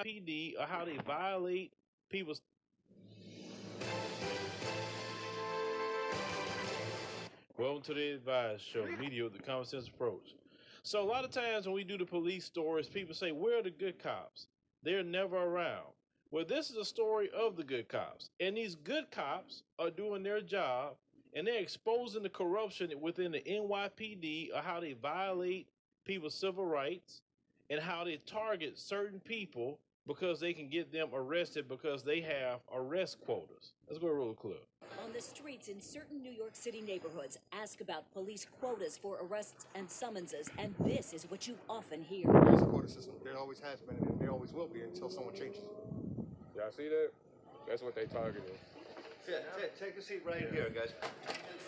NYPD or how they violate people's. Welcome to the Advice Show, media with the common sense approach. So a lot of times when we do the police stories, people say, "Where are the good cops?" They're never around. Well, this is a story of the good cops, and these good cops are doing their job, and they're exposing the corruption within the NYPD or how they violate people's civil rights and how they target certain people because they can get them arrested because they have arrest quotas. Let's go roll a clip. On the streets in certain New York City neighborhoods, ask about police quotas for arrests and summonses, and this is what you often hear. There's a quota system. There always has been, and there always will be until someone changes it. Y'all see that? That's what they targeted. Take a seat right here, guys.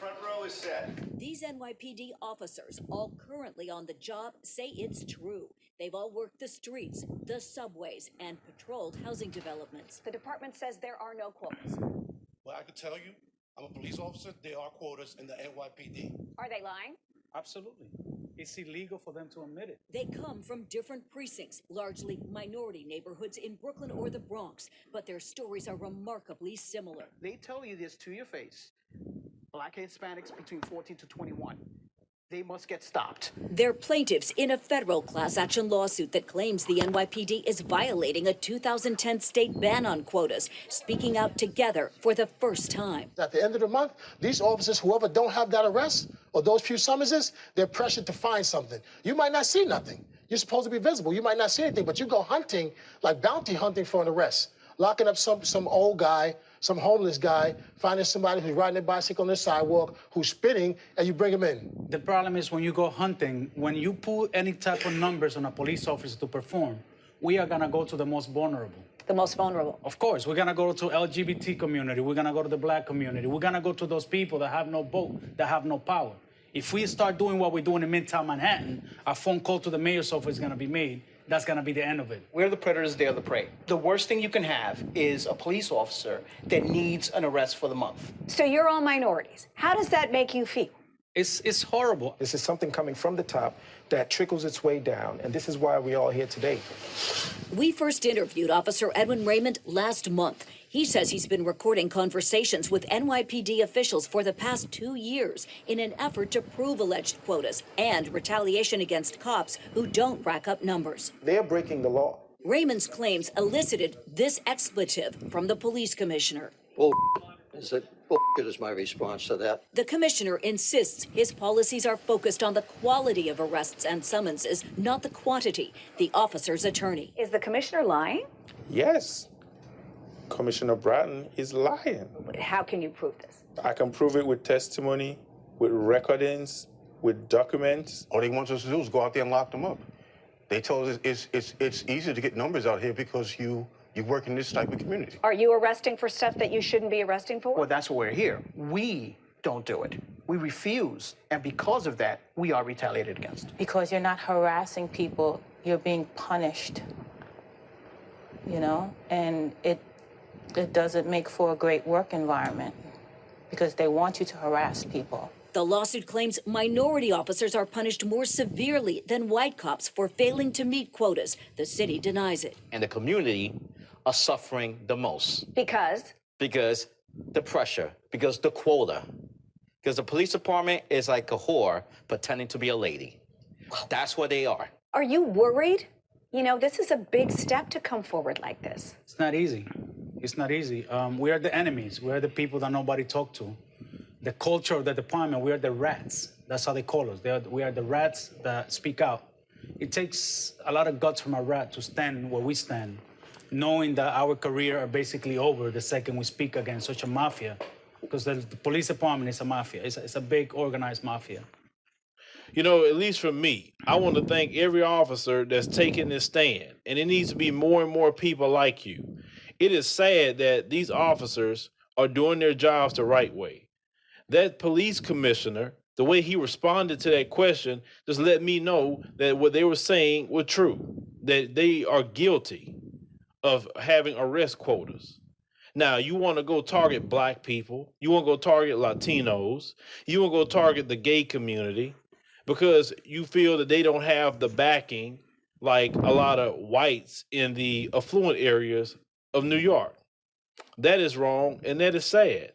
Front row is set. These NYPD officers, all currently on the job, say it's true. They've all worked the streets, the subways, and patrolled housing developments. The department says there are no quotas. Well, I can tell you, I'm a police officer. There are quotas in the NYPD. Are they lying? Absolutely. It's illegal for them to admit it. They come from different precincts, largely minority neighborhoods in Brooklyn or the Bronx, but their stories are remarkably similar. They tell you this to your face. Black Hispanics between 14 to 21. They must get stopped. They're plaintiffs in a federal class action lawsuit that claims the NYPD is violating a 2010 state ban on quotas, speaking out together for the first time. At the end of the month, these officers, whoever don't have that arrest or those few summonses, they're pressured to find something. You might not see nothing. You're supposed to be visible. You might not see anything, but you go hunting, like bounty hunting for an arrest, locking up some old guy, some homeless guy, finding somebody who's riding their bicycle on the sidewalk, who's spitting, and you bring him in. The problem is when you go hunting, when you put any type of numbers on a police officer to perform, we are gonna go to the most vulnerable. The most vulnerable. Of course, we're gonna go to LGBT community, we're gonna go to the black community, we're gonna go to those people that have no vote, that have no power. If we start doing what we're doing in Midtown Manhattan, a phone call to the mayor's office is gonna be made. That's gonna be the end of it. We're the predators, they're the prey. The worst thing you can have is a police officer that needs an arrest for the month. So you're all minorities. How does that make you feel? It's horrible. This is something coming from the top that trickles its way down, and this is why we're all here today. We first interviewed Officer Edwin Raymond last month. He says he's been recording conversations with NYPD officials for the past 2 years in an effort to prove alleged quotas and retaliation against cops who don't rack up numbers. They're breaking the law. Raymond's claims elicited this expletive from the police commissioner. Bull is my response to that. The commissioner insists his policies are focused on the quality of arrests and summonses, not the quantity. The officer's attorney. Is the commissioner lying? Yes. Commissioner Bratton is lying. How can you prove this? I can prove it with testimony, with recordings, with documents. All they want us to do is go out there and lock them up. They told us it's easier to get numbers out here because you work in this type of community. Are you arresting for stuff that you shouldn't be arresting for? Well, that's why we're here. We don't do it. We refuse, and because of that, we are retaliated against. Because you're not harassing people, you're being punished, you know? And it doesn't make for a great work environment because they want you to harass people. The lawsuit claims minority officers are punished more severely than white cops for failing to meet quotas. The city denies it. And the community are suffering the most. Because? Because the pressure, because the quota. Because the police department is like a whore pretending to be a lady. That's what they are. Are you worried? You know, this is a big step to come forward like this. It's not easy. It's not easy. We are the enemies. We are the people that nobody talk to. The culture of the department, we are the rats. That's how they call us. We are the rats that speak out. It takes a lot of guts from a rat to stand where we stand, knowing that our career are basically over the second we speak against such a mafia, because the police department is a mafia. It's a big organized mafia. You know, at least for me, I want to thank every officer that's taking this stand, and it needs to be more and more people like you. It is sad that these officers are doing their jobs the right way. That police commissioner, the way he responded to that question, just let me know that what they were saying was true, that they are guilty of having arrest quotas. Now, you want to go target black people, you want to go target Latinos, you want to go target the gay community because you feel that they don't have the backing like a lot of whites in the affluent areas of New York. That is wrong and that is sad.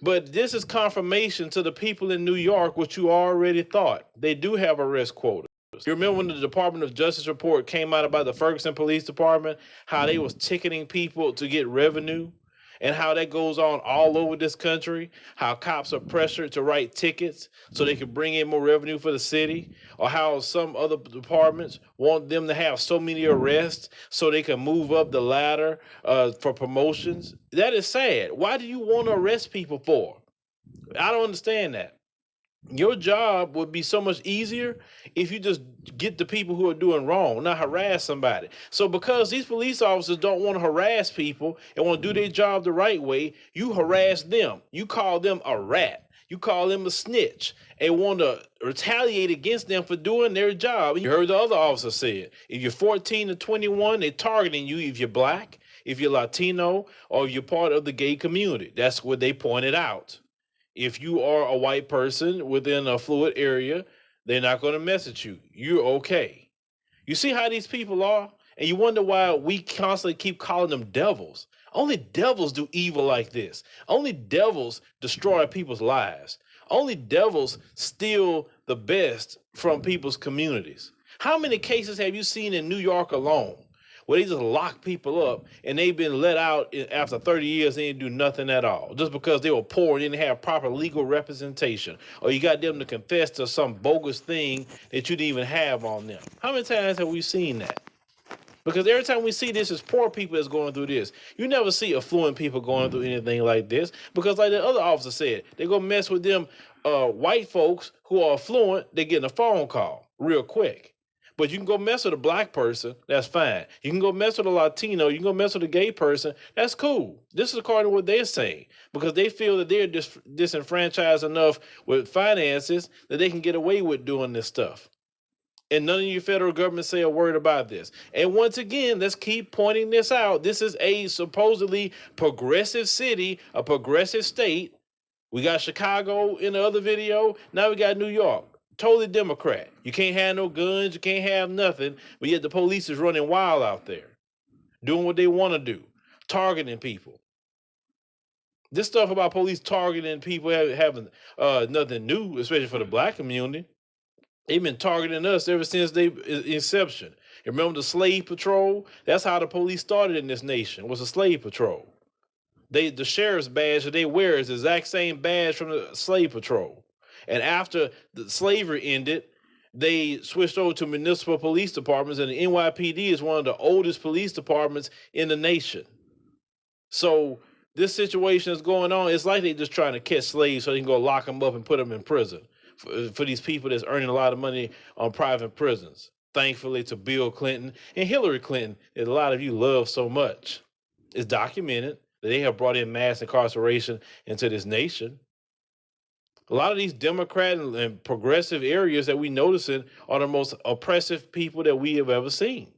But this is confirmation to the people in New York what you already thought. They do have arrest quotas. You remember when the Department of Justice report came out about the Ferguson Police Department, how they was ticketing people to get revenue, and how that goes on all over this country, how cops are pressured to write tickets so they can bring in more revenue for the city, or how some other departments want them to have so many arrests so they can move up the ladder for promotions. That is sad. Why do you want to arrest people for? I don't understand that. Your job would be so much easier if you just get the people who are doing wrong, not harass somebody. So because these police officers don't want to harass people and want to do their job the right way, you harass them. You call them a rat. You call them a snitch and want to retaliate against them for doing their job. You heard the other officer said, if you're 14 to 21, they're targeting you if you're black, if you're Latino, or if you're part of the gay community. That's what they pointed out. If you are a white person within a fluid area, they're not going to mess with you. You're okay. You see how these people are? And you wonder why we constantly keep calling them devils. Only devils do evil like this. Only devils destroy people's lives. Only devils steal the best from people's communities. How many cases have you seen in New York alone where they just lock people up and they've been let out after 30 years and they didn't do nothing at all just because they were poor and didn't have proper legal representation, or you got them to confess to some bogus thing that you didn't even have on them? How many times have we seen that? Because every time we see this, it's poor people that's going through this. You never see affluent people going through anything like this because, like the other officer said, they go mess with them white folks who are affluent. They getting a phone call real quick. But you can go mess with a black person, that's fine. You can go mess with a Latino, you can go mess with a gay person, that's cool. This is according to what they're saying, because they feel that they're disenfranchised enough with finances that they can get away with doing this stuff. And none of your federal government say a word about this. And once again, let's keep pointing this out. This is a supposedly progressive city, a progressive state. We got Chicago in the other video. Now we got New York. Totally Democrat. You can't have no guns. You can't have nothing. But yet the police is running wild out there, doing what they want to do, targeting people. This stuff about police targeting people having nothing new, especially for the black community. They've been targeting us ever since their inception. You remember the slave patrol? That's how the police started in this nation, was a slave patrol. The sheriff's badge that they wear is the exact same badge from the slave patrol. And after the slavery ended, they switched over to municipal police departments, and the NYPD is one of the oldest police departments in the nation. So this situation is going on. It's like they're just trying to catch slaves so they can go lock them up and put them in prison for these people that's earning a lot of money on private prisons. Thankfully to Bill Clinton and Hillary Clinton, that a lot of you love so much. It's documented that they have brought in mass incarceration into this nation. A lot of these Democrat and progressive areas that we noticing are the most oppressive people that we have ever seen.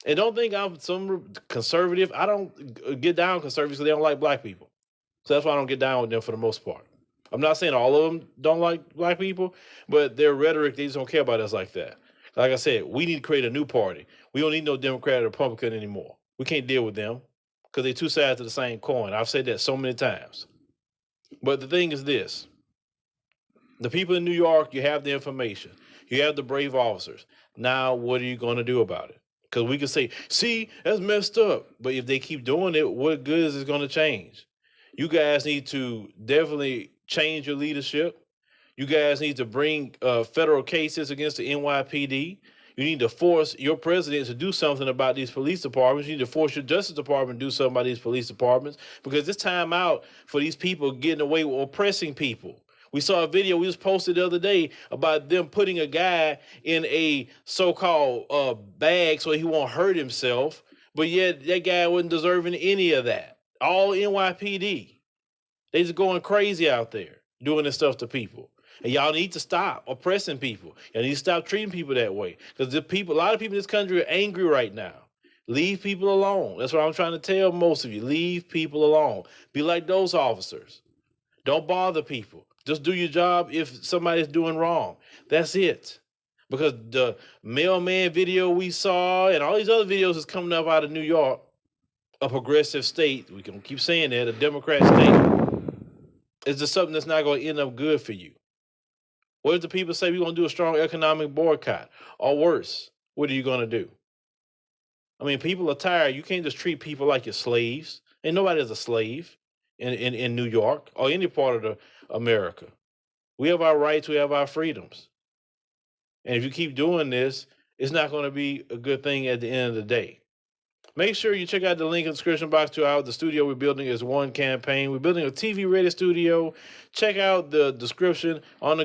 And don't think I'm some conservative. I don't get down with conservatives because they don't like black people. So that's why I don't get down with them for the most part. I'm not saying all of them don't like black people, but their rhetoric, they just don't care about us like that. Like I said, we need to create a new party. We don't need no Democrat or Republican anymore. We can't deal with them because they're two sides of the same coin. I've said that so many times. But the thing is this. The people in New York, you have the information. You have the brave officers. Now, what are you going to do about it? Because we can say, see, that's messed up. But if they keep doing it, what good is it going to change? You guys need to definitely change your leadership. You guys need to bring federal cases against the NYPD. You need to force your president to do something about these police departments. You need to force your Justice Department to do something about these police departments, because it's time out for these people getting away with oppressing people. We saw a video we just posted the other day about them putting a guy in a so-called bag so he won't hurt himself, but yet that guy wasn't deserving any of that. All NYPD. They just going crazy out there doing this stuff to people. And y'all need to stop oppressing people. Y'all need to stop treating people that way. Because a lot of people in this country are angry right now. Leave people alone. That's what I'm trying to tell most of you. Leave people alone. Be like those officers. Don't bother people. Just do your job if somebody's doing wrong. That's it. Because the mailman video we saw and all these other videos is coming up out of New York, a progressive state, we can keep saying that, a Democrat state, is just something that's not going to end up good for you. What if the people say we're going to do a strong economic boycott? Or worse, what are you going to do? I mean, people are tired. You can't just treat people like you're slaves. Ain't nobody is a slave in New York or any part of America. We have our rights. We have our freedoms. And if you keep doing this, it's not going to be a good thing at the end of the day. Make sure you check out the link in the description box to the studio we're building is One Campaign. We're building a TV-ready studio. Check out the description on the